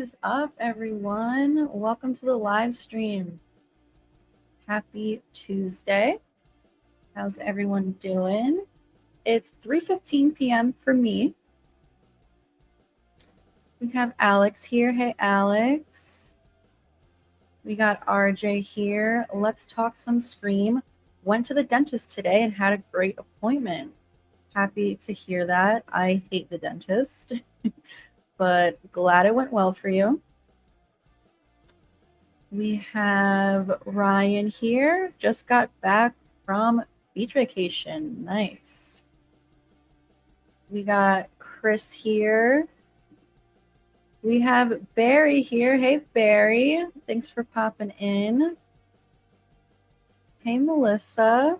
is up, everyone? Welcome to the live stream. Happy Tuesday. How's everyone doing? It's 3:15 p.m. for me. We have Alex here. Hey, Alex. We got RJ here. Let's talk some Scream. Went to the dentist today and had a great appointment. Happy to hear that. I hate the dentist, but glad it went well for you. We have Ryan here. Just got back from beach vacation. Nice. We got Chris here. We have Barry here. Hey, Barry. Thanks for popping in. Hey, Melissa.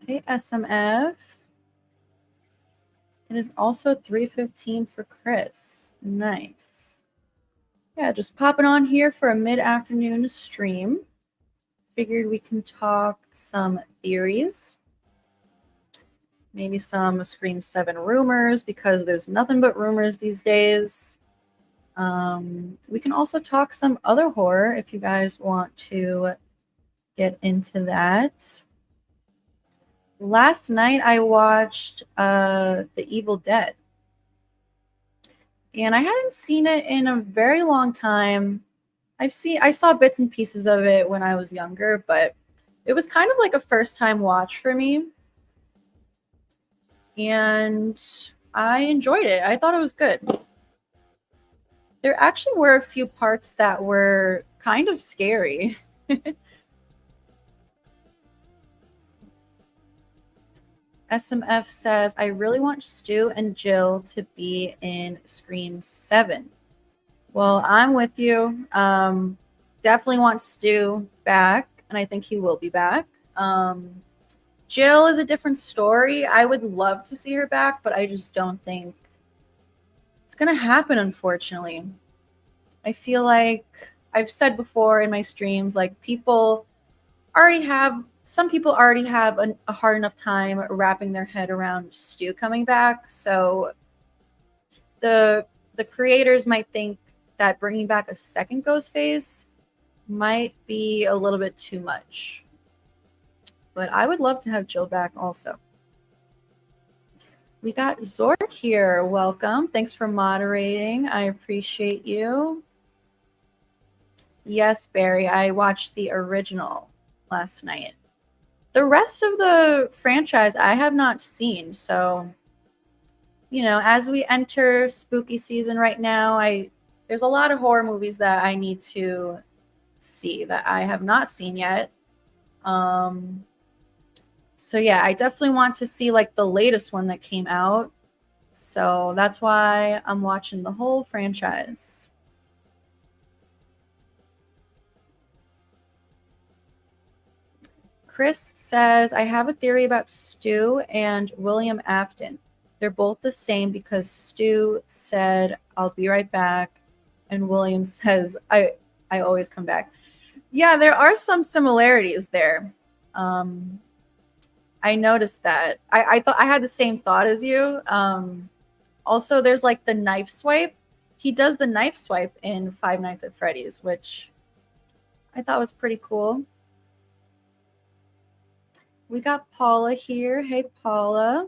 Hey, SMF. It is also 3:15 for Chris. Nice. Yeah, just popping on here for a mid-afternoon stream. Figured we can talk some theories. Maybe some Scream 7 rumors, because there's nothing but rumors these days. We can also talk some other horror if you guys want to get into that. Last night I watched The Evil Dead. And I hadn't seen it in a very long time. I saw bits and pieces of it when I was younger, but it was kind of like a first-time watch for me. And I enjoyed it. I thought it was good. There actually were a few parts that were kind of scary. SMF says, I really want Stu and Jill to be in Scream 7. Well, I'm with you. Definitely want Stu back, and I think he will be back. Jill is a different story. I would love to see her back, but I just don't think it's going to happen, unfortunately. I feel like I've said before in my streams, like some people already have a hard enough time wrapping their head around Stu coming back. So the creators might think that bringing back a second Ghostface might be a little bit too much. But I would love to have Jill back also. We got Zork here. Welcome. Thanks for moderating. I appreciate you. Yes, Barry, I watched the original last night. The rest of the franchise I have not seen. So, as we enter spooky season right now, there's a lot of horror movies that I need to see that I have not seen yet. So yeah, I definitely want to see like the latest one that came out. So that's why I'm watching the whole franchise. Chris says, I have a theory about Stu and William Afton. They're both the same because Stu said, I'll be right back. And William says, I always come back. Yeah, there are some similarities there. I noticed that. I thought I had the same thought as you. Also, there's like the knife swipe. He does the knife swipe in Five Nights at Freddy's, which I thought was pretty cool. We got Paula here. Hey, Paula.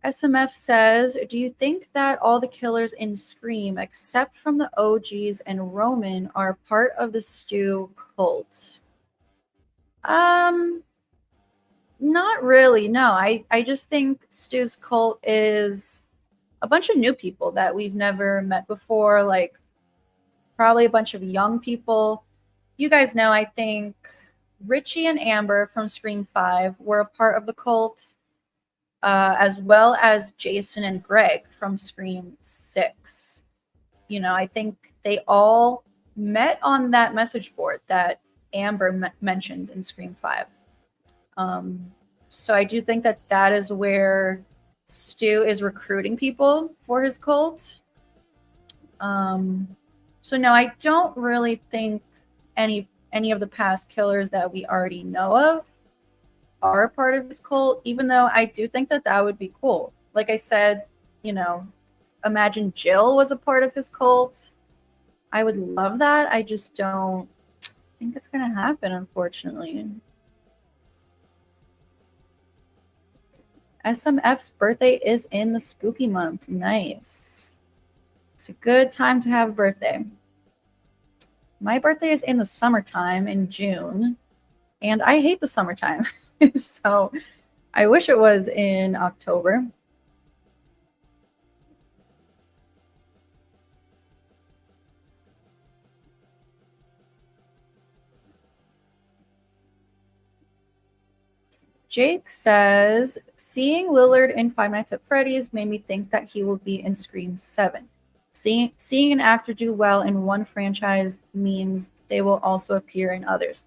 SMF says, do you think that all the killers in Scream, except from the OGs and Roman, are part of the Stu cult? Not really, no. I just think Stu's cult is a bunch of new people that we've never met before, like probably a bunch of young people. You guys know, I think Richie and Amber from Scream 5 were a part of the cult, as well as Jason and Greg from Scream 6. I think they all met on that message board that Amber mentions in Scream 5. So I do think that is where Stu is recruiting people for his cult. So no, I don't really think any of the past killers that we already know of are a part of his cult, even though I do think that that would be cool. Like I said, you know, imagine Jill was a part of his cult. I would love that. I just don't think it's going to happen, unfortunately. SMF's birthday is in the spooky month. Nice. It's a good time to have a birthday. My birthday is in the summertime in June, and I hate the summertime. So I wish it was in October. Jake says, seeing Lillard in Five Nights at Freddy's made me think that he will be in Scream 7. Seeing an actor do well in one franchise means they will also appear in others.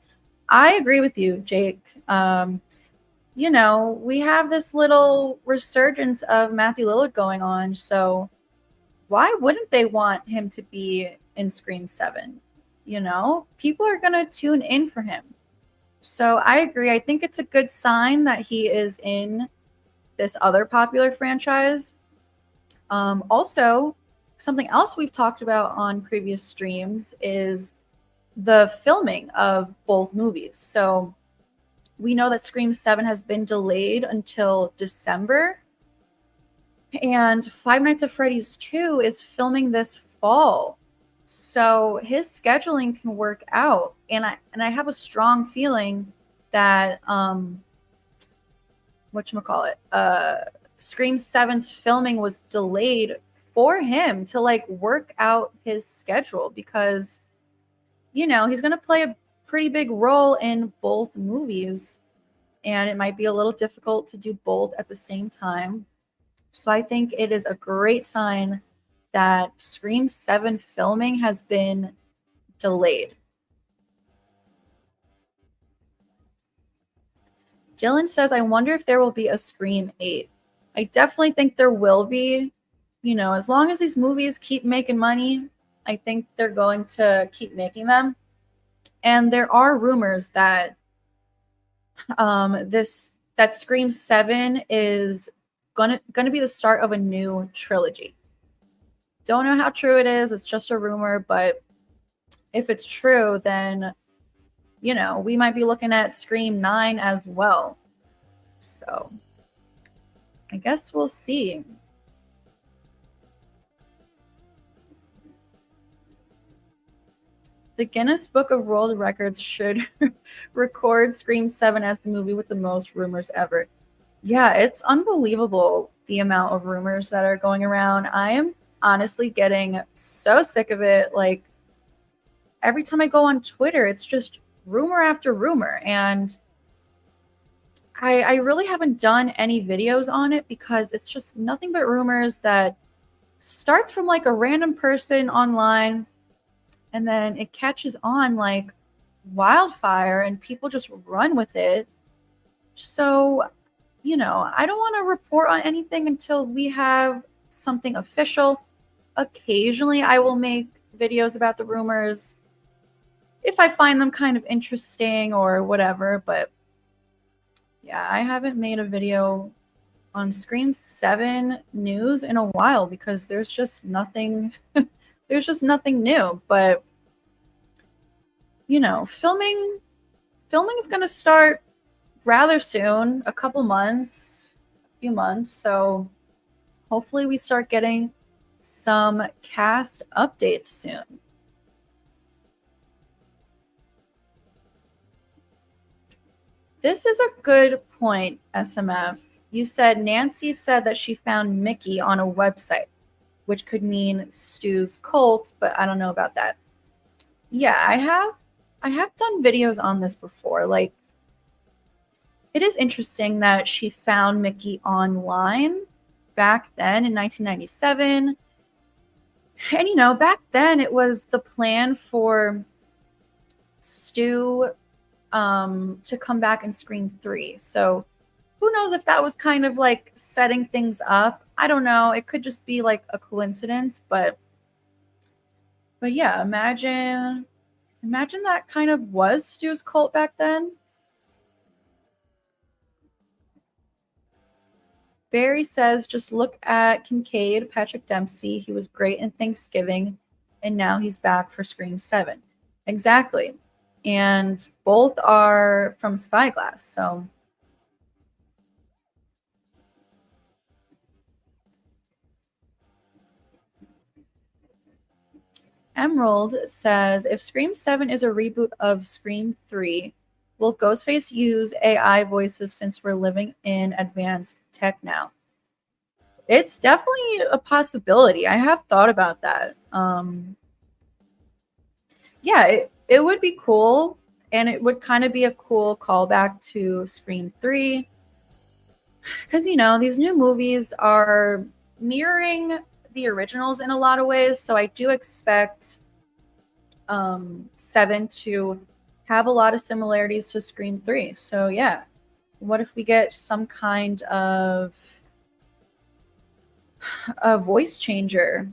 I agree with you, Jake. You know, we have this little resurgence of Matthew Lillard going on, so why wouldn't they want him to be in Scream 7? You know, people are going to tune in for him. So I agree. I think it's a good sign that he is in this other popular franchise. Also, something else we've talked about on previous streams is the filming of both movies. So we know that Scream 7 has been delayed until December. And Five Nights at Freddy's 2 is filming this fall. So his scheduling can work out. And I have a strong feeling that whatchamacallit, Scream 7's filming was delayed for him to like work out his schedule because, you know, he's going to play a pretty big role in both movies and it might be a little difficult to do both at the same time. So I think it is a great sign that Scream 7 filming has been delayed. Dylan says, I wonder if there will be a Scream 8. I definitely think there will be. You know, as long as these movies keep making money, I think they're going to keep making them. And there are rumors that that Scream 7 is gonna be the start of a new trilogy. Don't know how true it is. It's just a rumor, but if it's true, then you know, we might be looking at Scream 9 as well. So I guess we'll see. The Guinness Book of World Records should record Scream 7 as the movie with the most rumors ever. Yeah, it's unbelievable the amount of rumors that are going around. I am honestly getting so sick of it. Like, every time I go on Twitter, it's just rumor after rumor. And I really haven't done any videos on it because it's just nothing but rumors that starts from like a random person online and then it catches on like wildfire and people just run with it. So, you know, I don't want to report on anything until we have something official. Occasionally, I will make videos about the rumors if I find them kind of interesting or whatever. But yeah, I haven't made a video on Scream 7 news in a while because there's just nothing there's just nothing new. But you know, filming is going to start rather soon, a few months. So hopefully we start getting some cast updates soon. This is a good point, SMF. You said Nancy said that she found Mickey on a website, which could mean Stu's cult, but I don't know about that. Yeah, I have done videos on this before. Like, it is interesting that she found Mickey online back then in 1997. And, you know, back then it was the plan for Stu to come back in Scream 3. So who knows if that was kind of like setting things up. I don't know. It could just be like a coincidence. But yeah, imagine that kind of was Stu's cult back then. Barry says, just look at Kincaid, Patrick Dempsey. He was great in Thanksgiving, and now he's back for Scream 7. Exactly. And both are from Spyglass, so. Emerald says, if Scream 7 is a reboot of Scream 3, will Ghostface use AI voices since we're living in advanced tech now? It's definitely a possibility. I have thought about that. Yeah, it would be cool, and it would kind of be a cool callback to Scream 3. Because, these new movies are mirroring the originals in a lot of ways, so I do expect 7 to have a lot of similarities to Scream 3. So, yeah, what if we get some kind of a voice changer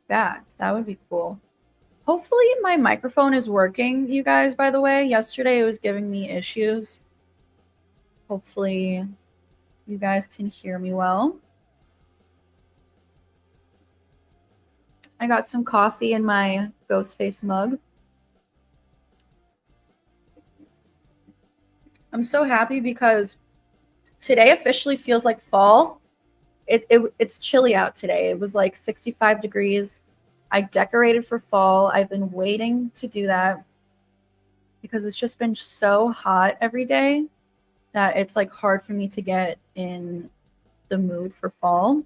back? That would be cool. Hopefully my microphone is working, you guys, by the way. Yesterday it was giving me issues. Hopefully you guys can hear me well. I got some coffee in my Ghostface mug. I'm so happy because today officially feels like fall. It's chilly out today. It was like 65 degrees. I decorated for fall. I've been waiting to do that because it's just been so hot every day that it's like hard for me to get in the mood for fall.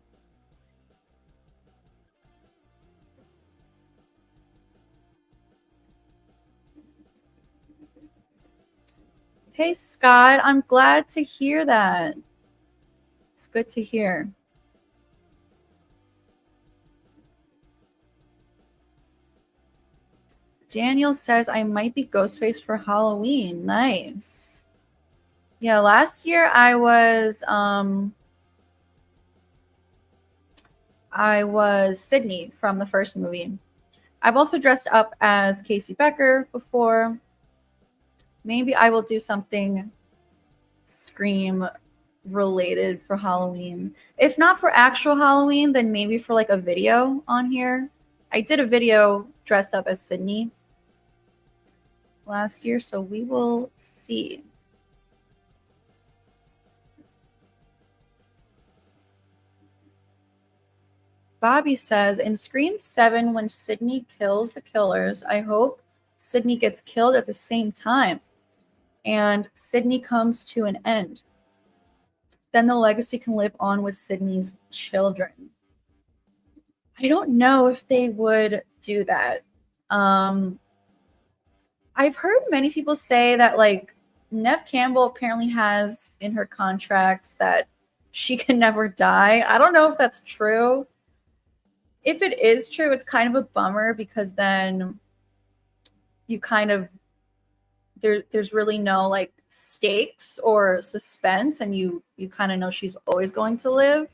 Hey, Scott, I'm glad to hear that. It's good to hear. Daniel says I might be Ghostface for Halloween. Nice. Yeah, last year I was Sydney from the first movie. I've also dressed up as Casey Becker before. Maybe I will do something Scream related for Halloween. If not for actual Halloween, then maybe for like a video on here. I did a video dressed up as Sydney last year, so we will see. Bobby says, in Scream 7, when Sydney kills the killers, I hope Sydney gets killed at the same time and Sydney comes to an end. Then the legacy can live on with Sydney's children. I don't know if they would do that. I've heard many people say that, like, Neve Campbell apparently has in her contracts that she can never die. I don't know if that's true. If it is true, it's kind of a bummer because then you kind of there's really no like stakes or suspense, and you kind of know she's always going to live.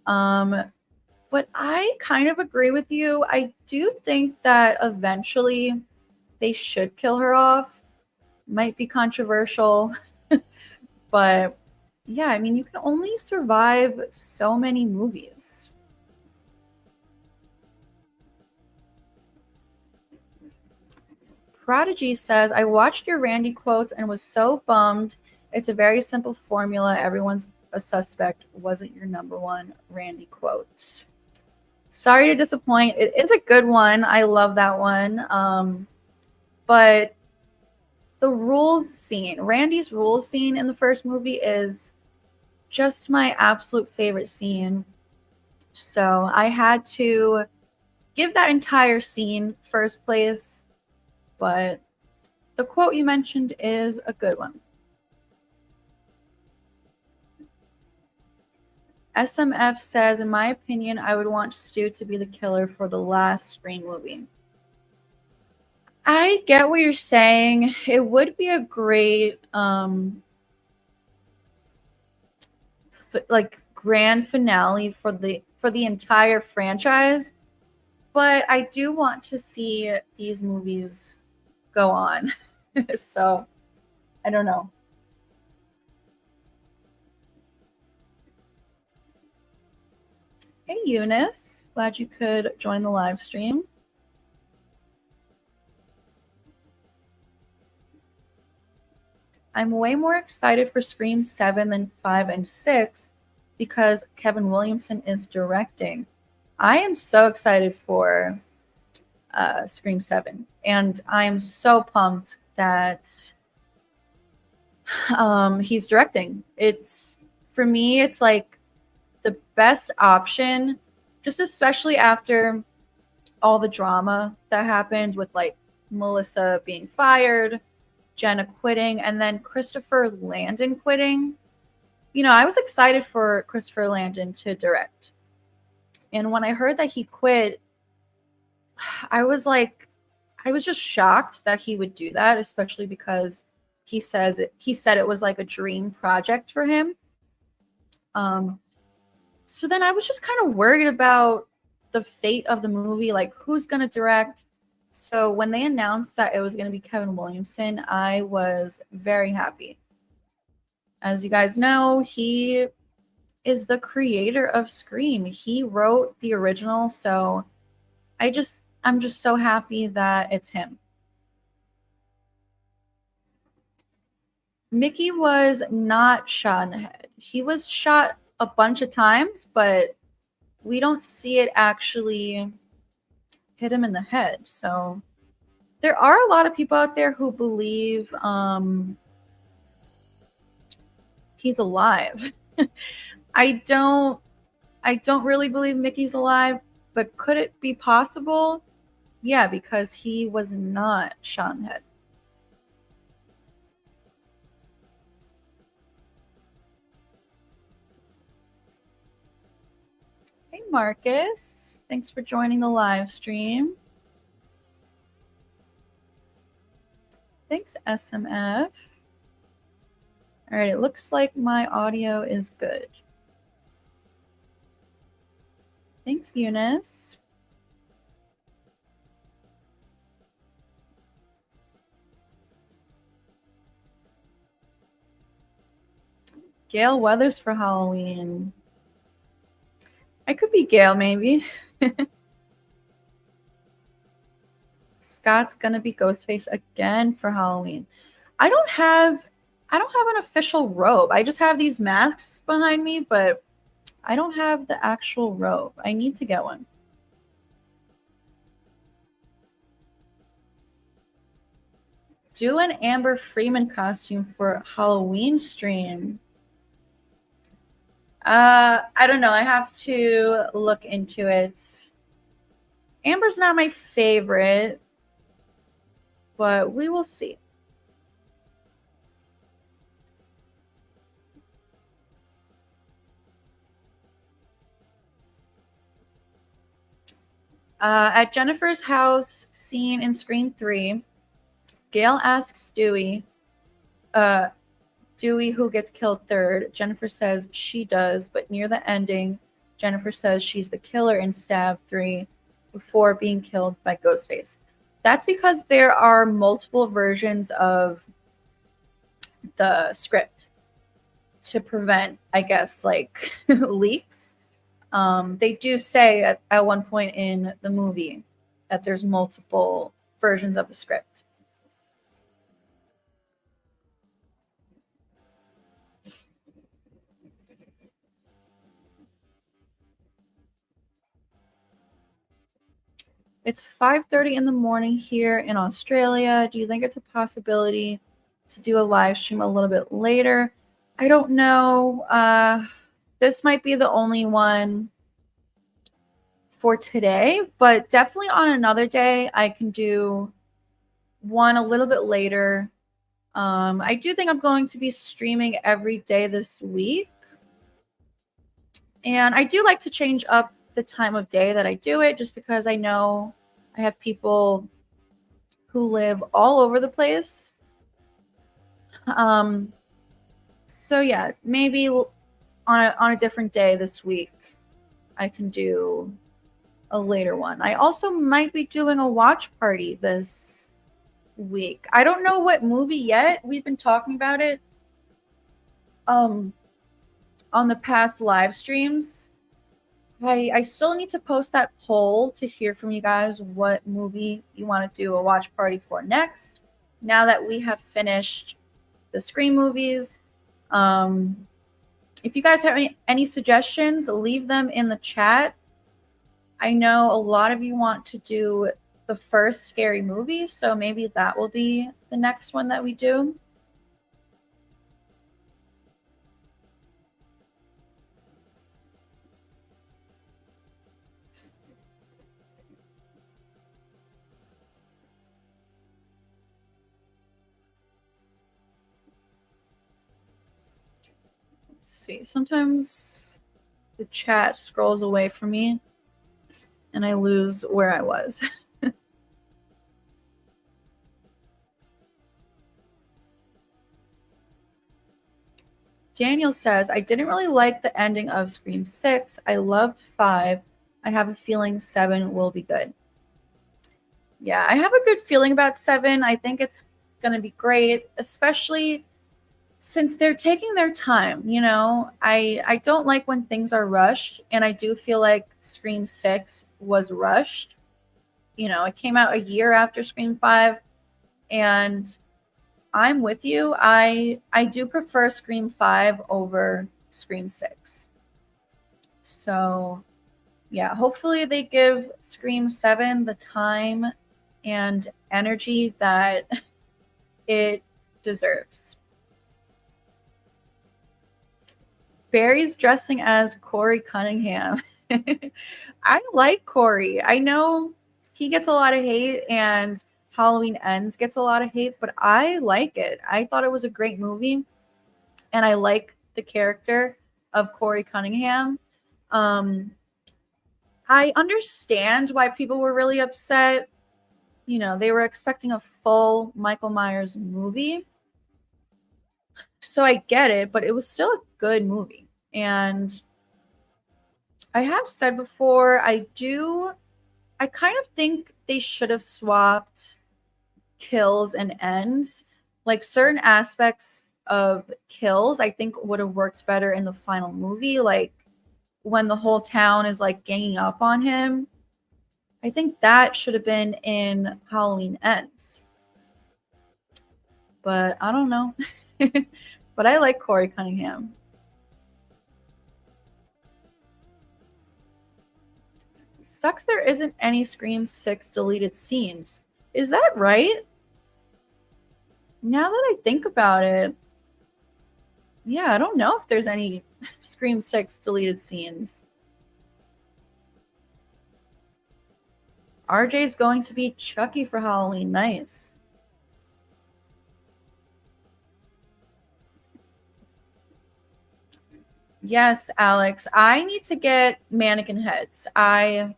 But I kind of agree with you. I do think that eventually they should kill her off. Might be controversial, but yeah, I mean, you can only survive so many movies. Prodigy says, I watched your Randy quotes and was so bummed. It's a very simple formula. Everyone's a suspect. Wasn't your number one Randy quote. Sorry to disappoint. It is a good one. I love that one. But the rules scene, Randy's rules scene in the first movie is just my absolute favorite scene. So I had to give that entire scene first place. But the quote you mentioned is a good one. SMF says, in my opinion, I would want Stu to be the killer for the last Scream movie. I get what you're saying. It would be a great grand finale for the entire franchise, but I do want to see these movies go on. So I don't know. Hey, Eunice. Glad you could join the live stream. I'm way more excited for Scream 7 than 5 and 6 because Kevin Williamson is directing. I am so excited for Scream 7, and I am so pumped that he's directing. It's, for me, it's like the best option, just especially after all the drama that happened with like Melissa being fired, Jenna quitting, and then Christopher Landon quitting. You know, I was excited for Christopher Landon to direct. And when I heard that he quit, I was like, I was just shocked that he would do that, especially because he said it was like a dream project for him. So then I was just kind of worried about the fate of the movie, like who's going to direct. So when they announced that it was going to be Kevin Williamson, I was very happy. As you guys know, he is the creator of Scream. He wrote the original, so I'm just so happy that it's him. Mickey was not shot in the head. He was shot a bunch of times, but we don't see it actually hit him in the head. So there are a lot of people out there who believe he's alive. I don't really believe Mickey's alive, but could it be possible? Yeah, because he was not shot in the head. Hey, Marcus. Thanks for joining the live stream. Thanks, SMF. All right, it looks like my audio is good. Thanks, Eunice. Gale Weathers for Halloween. I could be Gale, maybe. Scott's gonna be Ghostface again for Halloween. I don't have an official robe. I just have these masks behind me, but I don't have the actual robe. I need to get one. Do an Amber Freeman costume for Halloween stream. I don't know. I have to look into it. Amber's not my favorite, but we will see. At Jennifer's house scene in Scream 3, Gail asks Dewey who gets killed third. Jennifer says she does, but near the ending, Jennifer says she's the killer in Stab 3 before being killed by Ghostface. That's because there are multiple versions of the script to prevent, I guess, like leaks. They do say at one point in the movie that there's multiple versions of the script. It's 5:30 in the morning here in Australia. Do you think it's a possibility to do a live stream a little bit later? I don't know. This might be the only one for today, but definitely on another day I can do one a little bit later. I do think I'm going to be streaming every day this week. And I do like to change up the time of day that I do it, just because I know I have people who live all over the place. So yeah, maybe on a different day this week, I can do a later one. I also might be doing a watch party this week. I don't know what movie yet. We've been talking about it on the past live streams, I still need to post that poll to hear from you guys what movie you want to do a watch party for next. Now that we have finished the Scream movies, if you guys have any suggestions, leave them in the chat. I know a lot of you want to do the first Scary Movie, so maybe that will be the next one that we do. Let's see. Sometimes the chat scrolls away from me and I lose where I was. Daniel says, I didn't really like the ending of Scream 6. I loved 5. I have a feeling 7 will be good. Yeah, I have a good feeling about 7. I think it's going to be great, especially since they're taking their time. You know, I don't like when things are rushed, and I do feel like Scream 6 was rushed. You know, it came out a year after Scream 5, and I'm with you. I do prefer Scream 5 over Scream 6. So, yeah, hopefully they give Scream 7 the time and energy that it deserves. Barry's dressing as Corey Cunningham. I like Corey. I know he gets a lot of hate and Halloween Ends gets a lot of hate, but I like it. I thought it was a great movie, and I like the character of Corey Cunningham. I understand why people were really upset. You know, they were expecting a full Michael Myers movie. So I get it, but it was still a good movie. And I have said before, I kind of think they should have swapped kills and ends. Like certain aspects of kills, I think would have worked better in the final movie. Like when the whole town is like ganging up on him. I think that should have been in Halloween Ends. But I don't know. But I like Corey Cunningham. Sucks there isn't any Scream 6 deleted scenes. Is that right? Now that I think about it, yeah, I don't know if there's any Scream 6 deleted scenes. RJ's going to be Chucky for Halloween. Nice. Yes, Alex. I need to get mannequin heads. I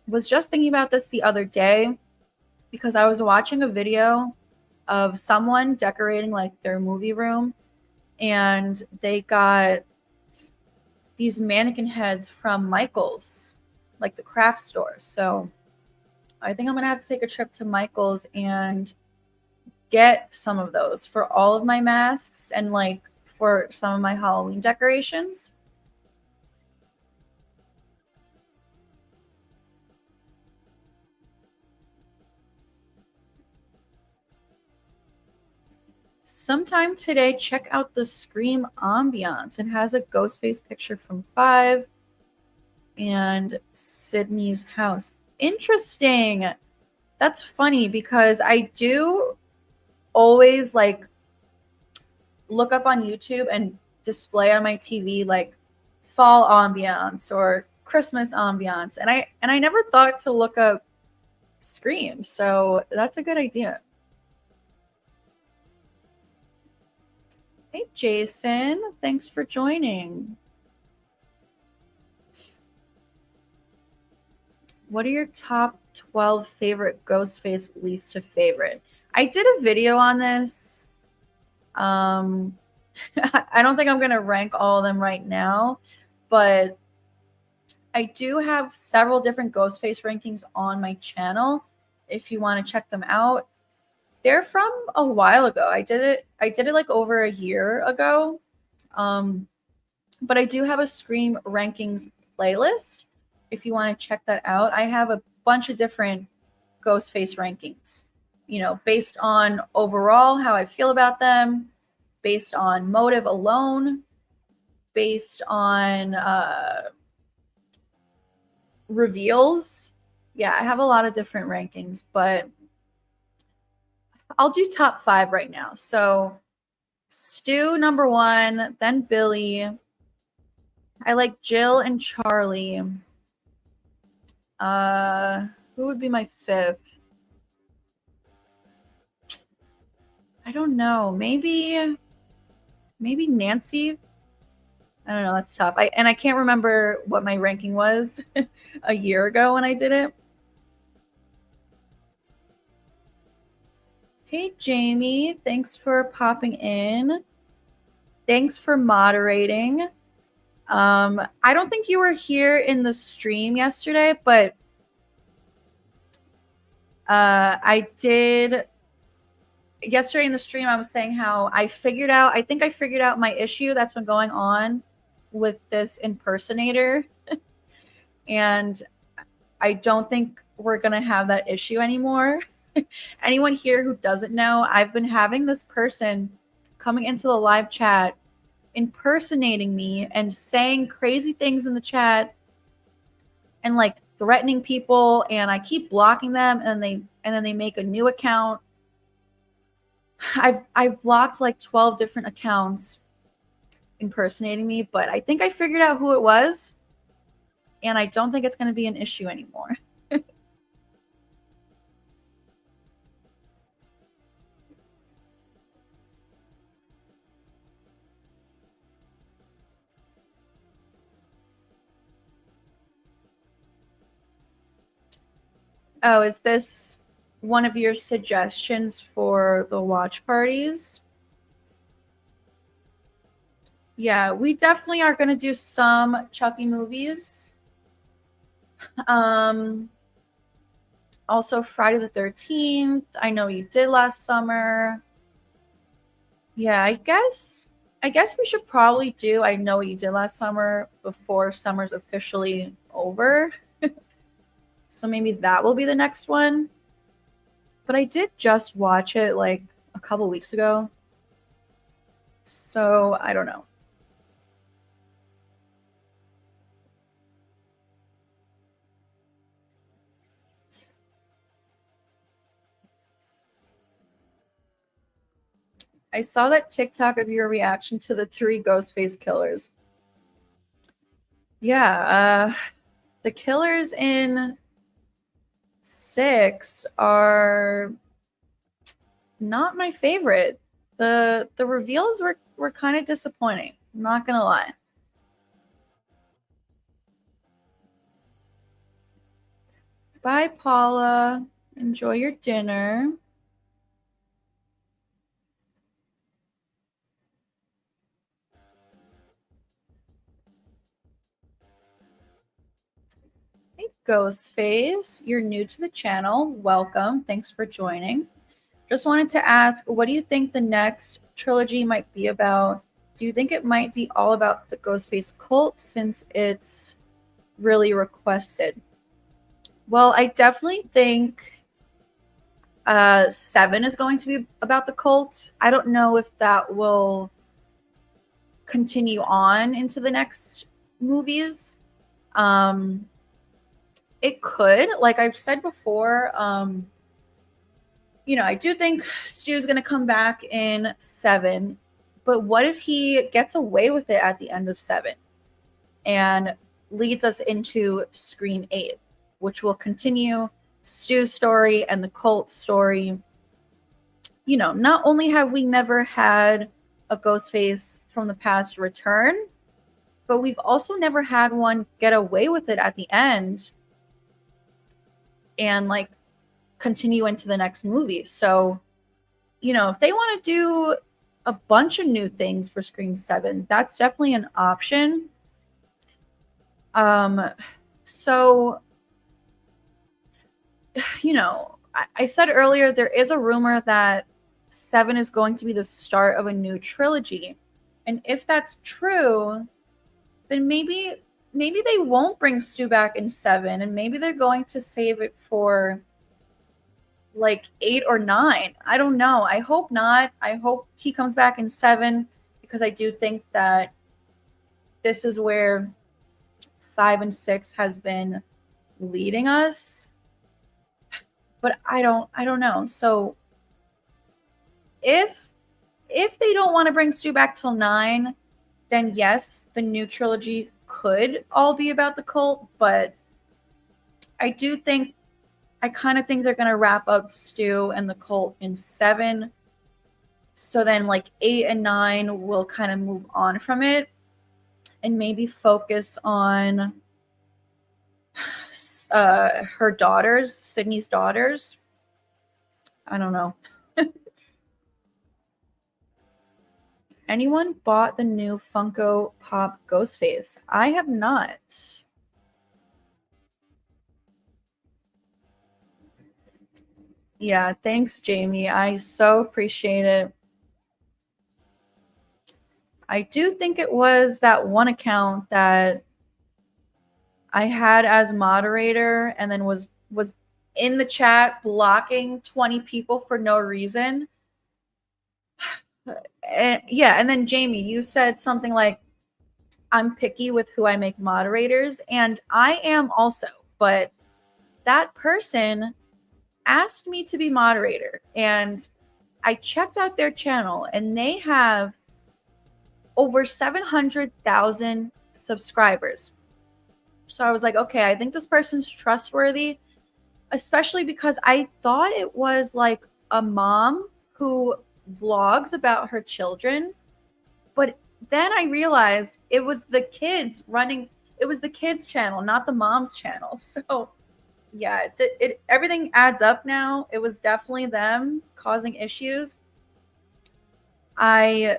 was just thinking about this the other day because I was watching a video of someone decorating like their movie room, and they got these mannequin heads from Michael's, like the craft store. So I think I'm going to have to take a trip to Michael's and get some of those for all of my masks and like for some of my Halloween decorations. Sometime today, check out the Scream ambiance. It has a Ghostface picture from 5 and Sydney's house. Interesting. That's funny because I do always like look up on YouTube and display on my TV like fall ambiance or Christmas ambiance, and I never thought to look up Scream, so that's a good idea. Hey Jason, thanks for joining. What are your top 12 favorite Ghostface, least to favorite? I did a video on this. I don't think I'm going to rank all of them right now, but I do have several different Ghostface rankings on my channel if you want to check them out. They're from a while ago. I did it like over a year ago. But I do have a Scream rankings playlist. if you want to check that out. I have a bunch of different Ghostface rankings, based on overall how I feel about them, based on motive alone, based on reveals. Yeah, I have a lot of different rankings, but I'll do top 5 right now. So Stu number 1, then Billy. I like Jill and Charlie. Who would be my 5th? I don't know. Maybe Nancy. I don't know. That's tough. I can't remember what my ranking was a year ago when I did it. Hey, Jamie. Thanks for popping in. Thanks for moderating. I don't think you were here in the stream yesterday, but I did. Yesterday in the stream, I was saying how I figured out my issue that's been going on with this impersonator. And I don't think we're going to have that issue anymore. Anyone here who doesn't know, I've been having this person coming into the live chat impersonating me and saying crazy things in the chat and like threatening people, and I keep blocking them, and then they make a new account. I've blocked like 12 different accounts impersonating me, but I think I figured out who it was, and I don't think it's going to be an issue anymore. Oh, is this one of your suggestions for the watch parties? Yeah, we definitely are going to do some Chucky movies. Also Friday the 13th. I know you did last summer. Yeah, I guess we should probably do I Know What You Did Last Summer before summer's officially over. So maybe that will be the next one. But I did just watch it like a couple weeks ago. So I don't know. I saw that TikTok of your reaction to the 3 Ghostface killers. Yeah, the killers in 6 are not my favorite. The reveals were kind of disappointing. I'm not gonna lie. Bye, Paula. Enjoy your dinner. Hey, Ghostface. You're new to the channel. Welcome. Thanks for joining. Just wanted to ask, what do you think the next trilogy might be about? Do you think it might be all about the Ghostface cult since it's really requested? Well, I definitely think 7 is going to be about the cult. I don't know if that will continue on into the next movies. It could, like I've said before, I do think Stu's going to come back in 7, but what if he gets away with it at the end of 7 and leads us into Scream 8, which will continue Stu's story and the cult story. Not only have we never had a Ghostface from the past return, but we've also never had one get away with it at the end and like continue into the next movie. So, if they want to do a bunch of new things for Scream 7, that's definitely an option. So, I said earlier, there is a rumor that 7 is going to be the start of a new trilogy. And if that's true, then maybe maybe they won't bring Stu back in 7, and maybe they're going to save it for like 8 or 9. I don't know. I hope not. I hope he comes back in 7 because I do think that this is where 5 and 6 has been leading us. But I don't know. So if they don't want to bring Stu back till 9, then yes, the new trilogy could all be about the cult, but I kind of think they're going to wrap up Stu and the cult in 7. So then like 8 and 9 will kind of move on from it and maybe focus on her daughters, Sydney's daughters. I don't know. Anyone bought the new Funko Pop Ghostface? I have not. Yeah, thanks, Jamie. I so appreciate it. I do think it was that one account that I had as moderator and then was in the chat blocking 20 people for no reason. And then Jamie, you said something like, I'm picky with who I make moderators, and I am also, but that person asked me to be moderator, and I checked out their channel, and they have over 700,000 subscribers. So I was like, okay, I think this person's trustworthy, especially because I thought it was like a mom who vlogs about her children. But then I realized it was the kids it was the kids channel, not the mom's channel. So yeah, everything adds up now. It was definitely them causing issues. I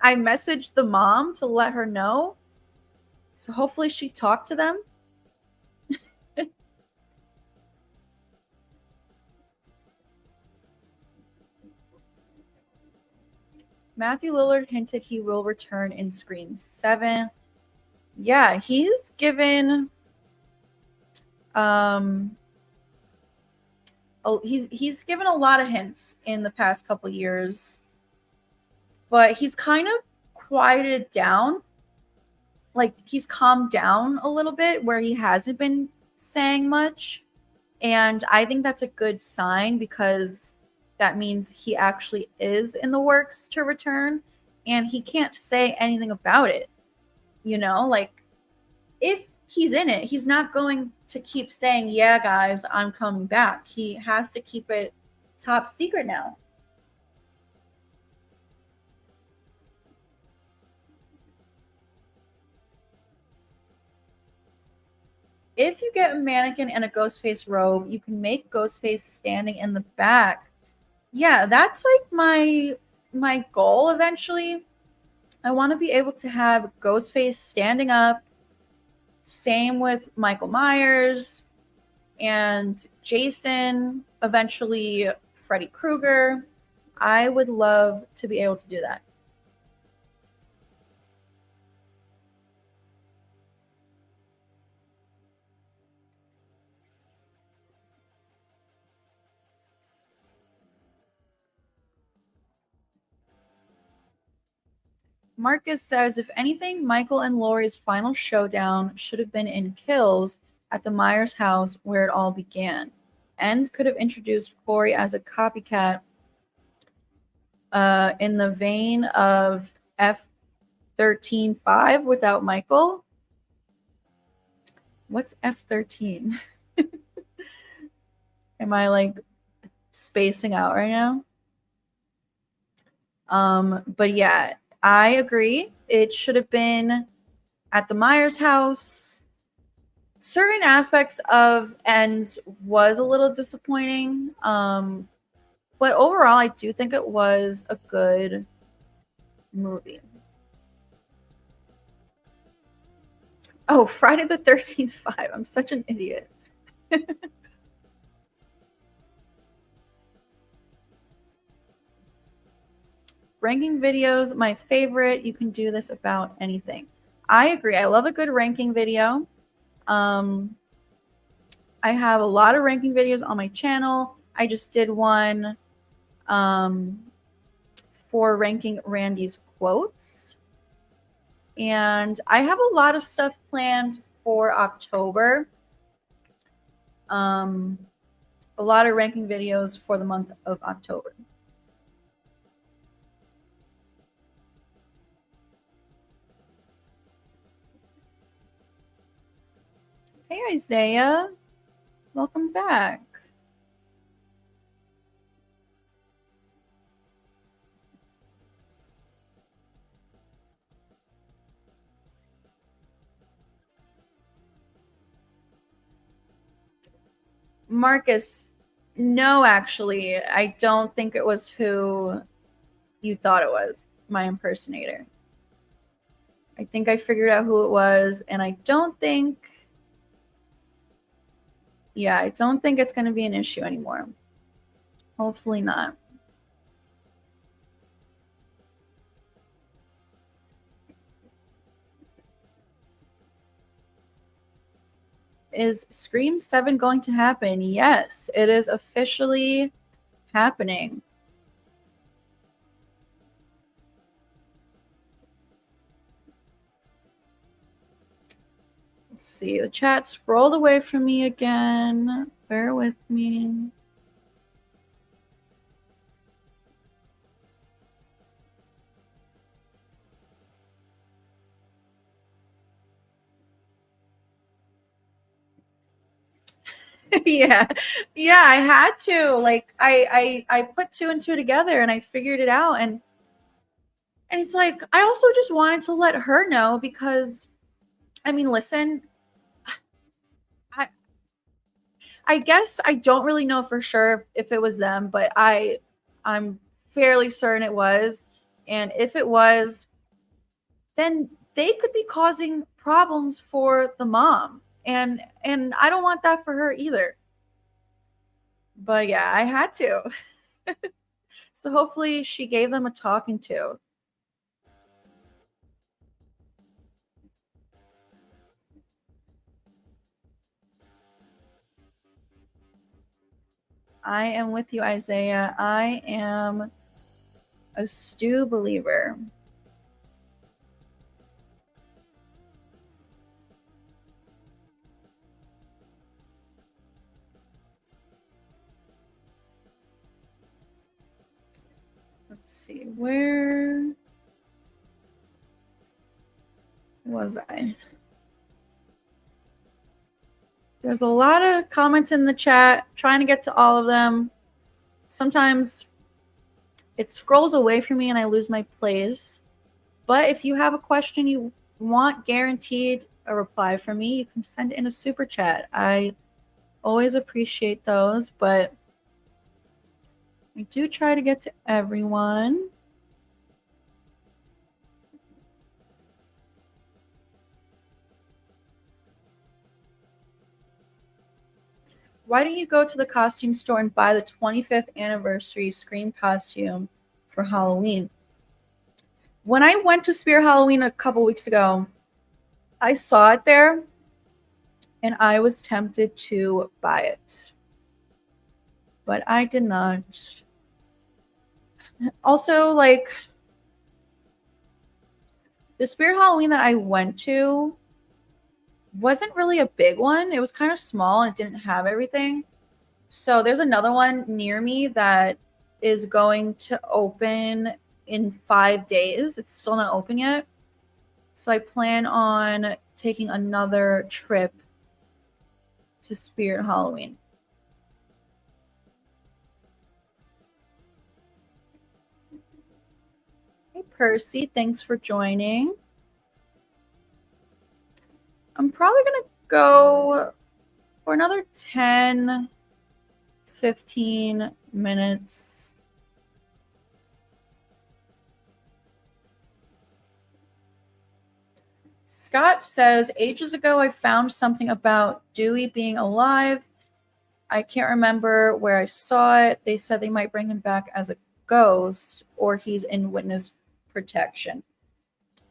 I messaged the mom to let her know. So hopefully she talked to them. Matthew Lillard hinted he will return in Scream 7. Yeah, he's given he's given a lot of hints in the past couple years, but he's kind of quieted down. Like he's calmed down a little bit where he hasn't been saying much, and I think that's a good sign because that means he actually is in the works to return, and he can't say anything about it. You know, like if he's in it, he's not going to keep saying, yeah, guys, I'm coming back. He has to keep it top secret now. If you get a mannequin and a Ghostface robe, you can make Ghostface standing in the back. Yeah, that's like my goal eventually. I want to be able to have Ghostface standing up. Same with Michael Myers and Jason, eventually Freddy Krueger. I would love to be able to do that. Marcus says, if anything, Michael and Laurie's final showdown should have been in Kills at the Myers house where it all began. Enns could have introduced Corey as a copycat in the vein of F13-5 without Michael. What's F13? Am I like spacing out right now? But yeah, I agree. It should have been at the Myers house. Certain aspects of Enns was a little disappointing. But overall, I do think it was a good movie. Oh, Friday the 13th 5. I'm such an idiot. Ranking videos, my favorite. You can do this about anything. I agree. I love a good ranking video. I have a lot of ranking videos on my channel. I just did one for ranking Randy's quotes. And I have a lot of stuff planned for October. A lot of ranking videos for the month of October. Hey, Isaiah. Welcome back. Marcus, no, actually, I don't think it was who you thought it was, my impersonator. I think I figured out who it was, and I don't think, I don't think it's going to be an issue anymore. Hopefully not. Is Scream 7 going to happen? Yes, it is officially happening. Let's see, the chat scrolled away from me again. Bear with me. yeah, I had to. Like, I put two and two together, and I figured it out. And it's like, I also just wanted to let her know, because, I mean, listen, I guess I don't really know for sure if it was them, but I'm fairly certain it was. And if it was, then they could be causing problems for the mom. And I don't want that for her either. But yeah, I had to. So hopefully she gave them a talking to. I am with you, Isaiah. I am a Stu believer. Let's see, where was I? There's a lot of comments in the chat, trying to get to all of them. Sometimes it scrolls away from me and I lose my place. But if you have a question you want guaranteed a reply from me, you can send in a super chat. I always appreciate those, but I do try to get to everyone. Why don't you go to the costume store and buy the 25th anniversary Scream costume for Halloween? When I went to Spirit Halloween a couple weeks ago, I saw it there and I was tempted to buy it, but I did not. Also, like, the Spirit Halloween that I went to wasn't really a big one. It was kind of small and it didn't have everything. So there's another one near me that is going to open in 5 days. It's still not open yet. So I plan on taking another trip to Spirit Halloween. Hey, Percy, thanks for joining. I'm probably going to go for another 10, 15 minutes. Scott says, ages ago I found something about Dewey being alive. I can't remember where I saw it. They said they might bring him back as a ghost or he's in witness protection.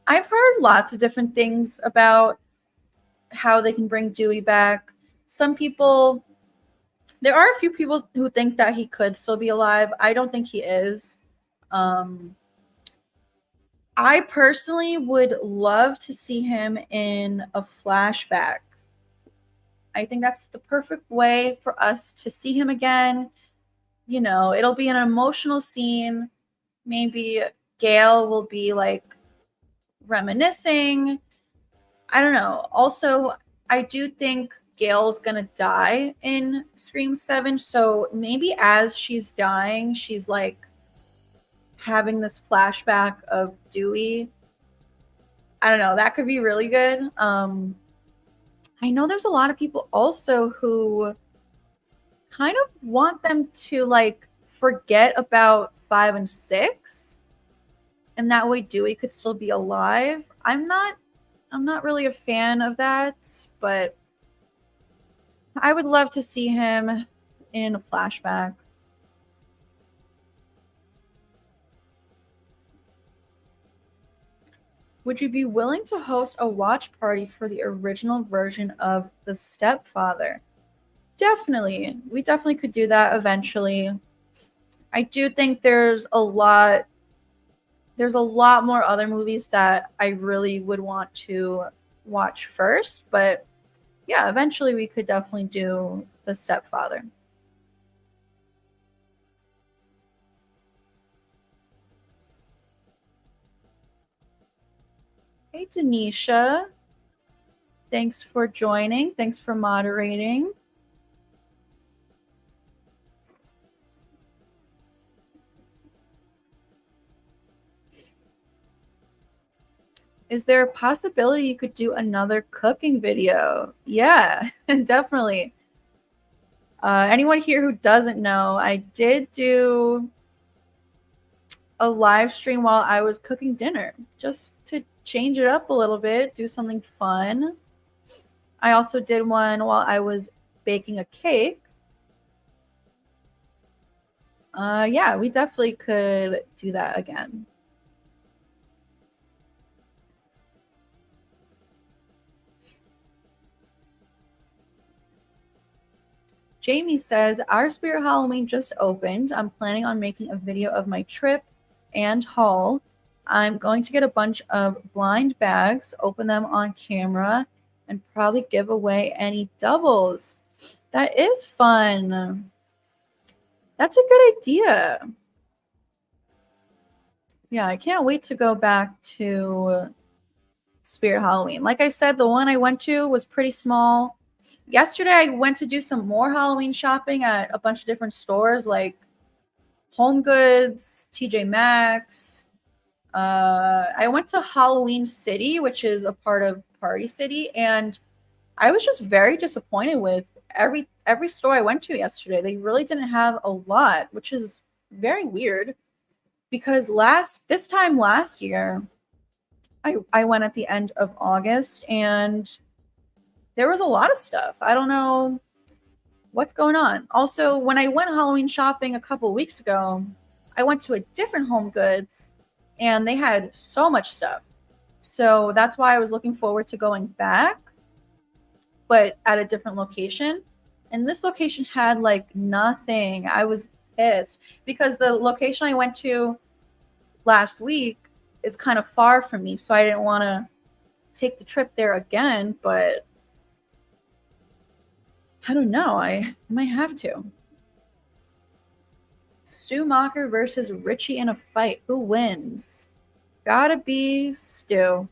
I've heard lots of different things about how they can bring Dewey back. Some people, there are a few people who think that he could still be alive. I don't think he is. I personally would love to see him in a flashback. I think that's the perfect way for us to see him again. You know, it'll be an emotional scene. Maybe Gail will be like reminiscing. I don't know. Also, I do think Gail's gonna die in Scream 7. So maybe as she's dying, she's like having this flashback of Dewey. I don't know. That could be really good. I know there's a lot of people also who kind of want them to like forget about 5 and 6, and that way Dewey could still be alive. I'm not really a fan of that, but I would love to see him in a flashback. Would you be willing to host a watch party for the original version of The Stepfather? Definitely. We definitely could do that eventually. I do think there's a lot more other movies that I really would want to watch first, but yeah, eventually we could definitely do The Stepfather. Hey, Denisha. Thanks for joining. Thanks for moderating. Is there a possibility you could do another cooking video? Yeah, definitely. Anyone here who doesn't know, I did do a live stream while I was cooking dinner, just to change it up a little bit, do something fun. I also did one while I was baking a cake. Yeah, we definitely could do that again. Jamie says, our Spirit Halloween just opened. I'm planning on making a video of my trip and haul. I'm going to get a bunch of blind bags, open them on camera, and probably give away any doubles. That is fun. That's a good idea. Yeah, I can't wait to go back to Spirit Halloween. Like I said, the one I went to was pretty small. Yesterday, I went to do some more Halloween shopping at a bunch of different stores like Home Goods, TJ Maxx. I went to Halloween City, which is a part of Party City, and I was just very disappointed with every store I went to yesterday. They really didn't have a lot, which is very weird because this time last year, I went at the end of August and there was a lot of stuff. I don't know what's going on. Also, when I went Halloween shopping a couple weeks ago, I went to a different Home Goods and they had so much stuff. So that's why I was looking forward to going back, but at a different location. And this location had like nothing. I was pissed because the location I went to last week is kind of far from me. So I didn't want to take the trip there again, but I don't know. I might have to. Stu Macher versus Richie in a fight. Who wins? Gotta be Stu.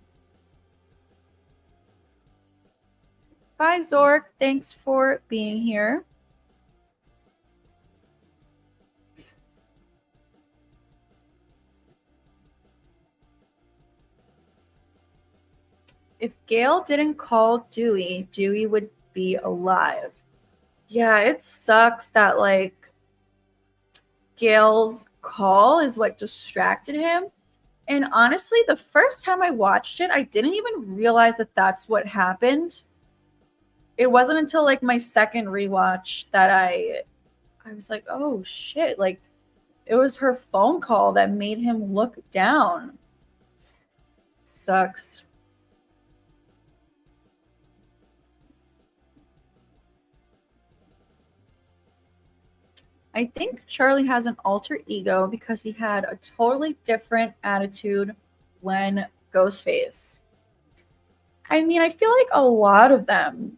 Bye, Zork. Thanks for being here. If Gail didn't call Dewey, Dewey would be alive. Yeah, it sucks that like Gail's call is what distracted him. And honestly, the first time I watched it, I didn't even realize that that's what happened. It wasn't until like my second rewatch that I was like, oh shit, like it was her phone call that made him look down. Sucks. I think Charlie has an alter ego because he had a totally different attitude when Ghostface. I mean, I feel like a lot of them,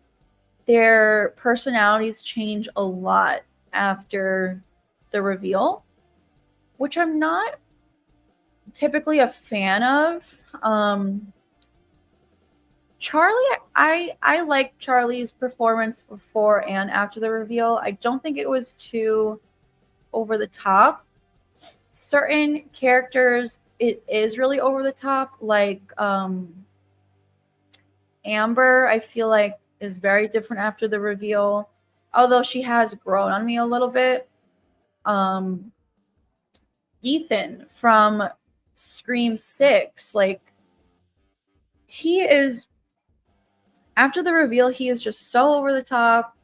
their personalities change a lot after the reveal, which I'm not typically a fan of. Charlie, I like Charlie's performance before and after the reveal. I don't think it was too over the top. Certain characters, it is really over the top. Like Amber, I feel like is very different after the reveal, although she has grown on me a little bit. Ethan from Scream 6, like he is after the reveal, he is just so over the top.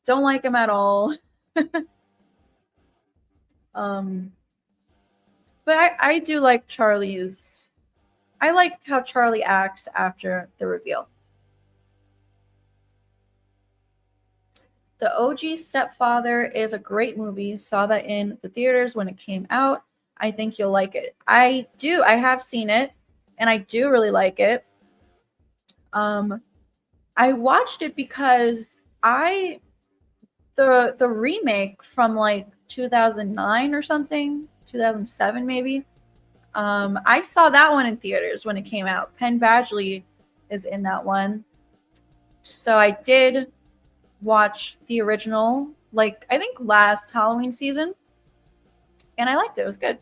Don't like him at all. But I do like Charlie's. I like how Charlie acts after the reveal. The OG Stepfather is a great movie. Saw that in the theaters when it came out. I think you'll like it. I do. I have seen it, and I do really like it. I watched it because the remake from like 2009 or something, 2007 maybe. I saw that one in theaters when it came out. Penn Badgley is in that one. So I did watch the original, like I think last Halloween season, and I liked it. It was good.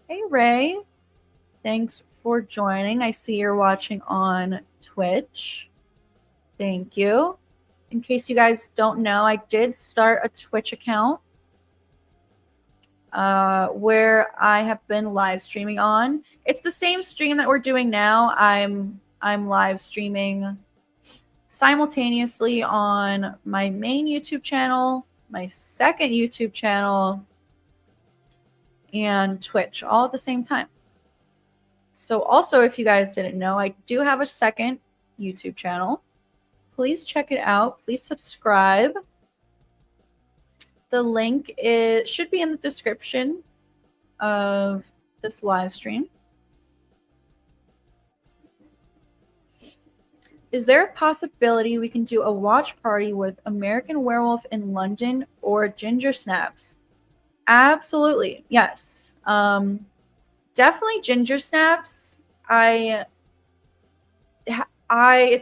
Hey Ray, thanks for joining. I see you're watching on Twitch. Thank you. In case you guys don't know, I did start a Twitch account where I have been live streaming on. It's the same stream that we're doing now. I'm live streaming simultaneously on my main YouTube channel, my second YouTube channel, and Twitch all at the same time. So also, if you guys didn't know, I do have a second YouTube channel. Please check it out. Please subscribe. The link should be in the description of this live stream. Is there a possibility we can do a watch party with American Werewolf in London or Ginger Snaps? Absolutely, yes. Definitely Ginger Snaps. It's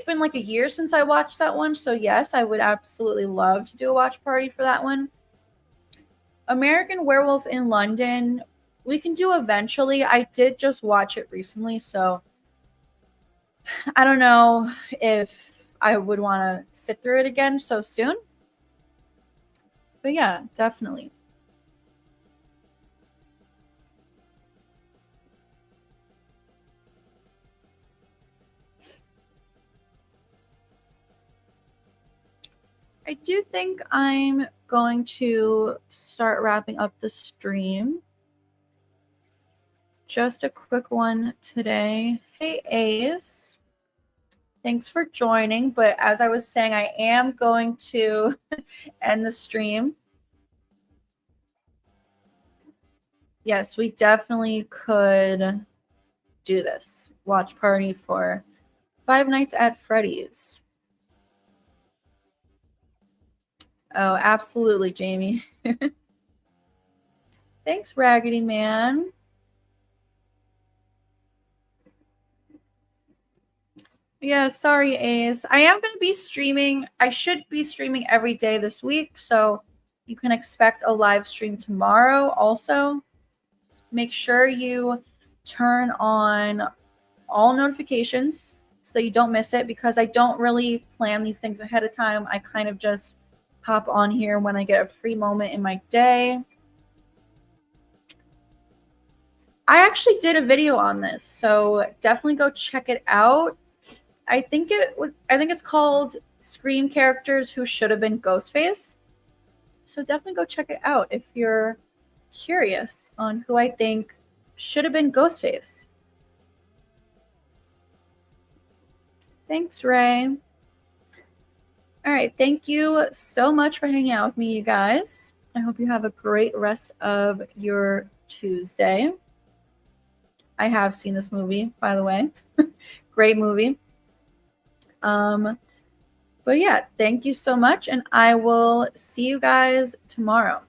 been like a year since I watched that one, so yes, I would absolutely love to do a watch party for that one. American Werewolf in London, we can do eventually. I did just watch it recently, so I don't know if I would want to sit through it again so soon. But yeah, definitely. I do think I'm going to start wrapping up the stream. Just a quick one today. Hey, Ace. Thanks for joining. But as I was saying, I am going to end the stream. Yes, we definitely could do this. Watch party for Five Nights at Freddy's. Oh, absolutely, Jamie. Thanks, Raggedy Man. Yeah, sorry, Ace. I am going to be streaming. I should be streaming every day this week, so you can expect a live stream tomorrow also. Make sure you turn on all notifications so that you don't miss it, because I don't really plan these things ahead of time. I kind of just pop on here when I get a free moment in my day. I actually did a video on this, so definitely go check it out. I think it's called Scream Characters Who Should Have Been Ghostface. So definitely go check it out if you're curious on who I think should have been Ghostface. Thanks, Ray. All right. Thank you so much for hanging out with me, you guys. I hope you have a great rest of your Tuesday. I have seen this movie, by the way. Great movie. But yeah, thank you so much, and I will see you guys tomorrow.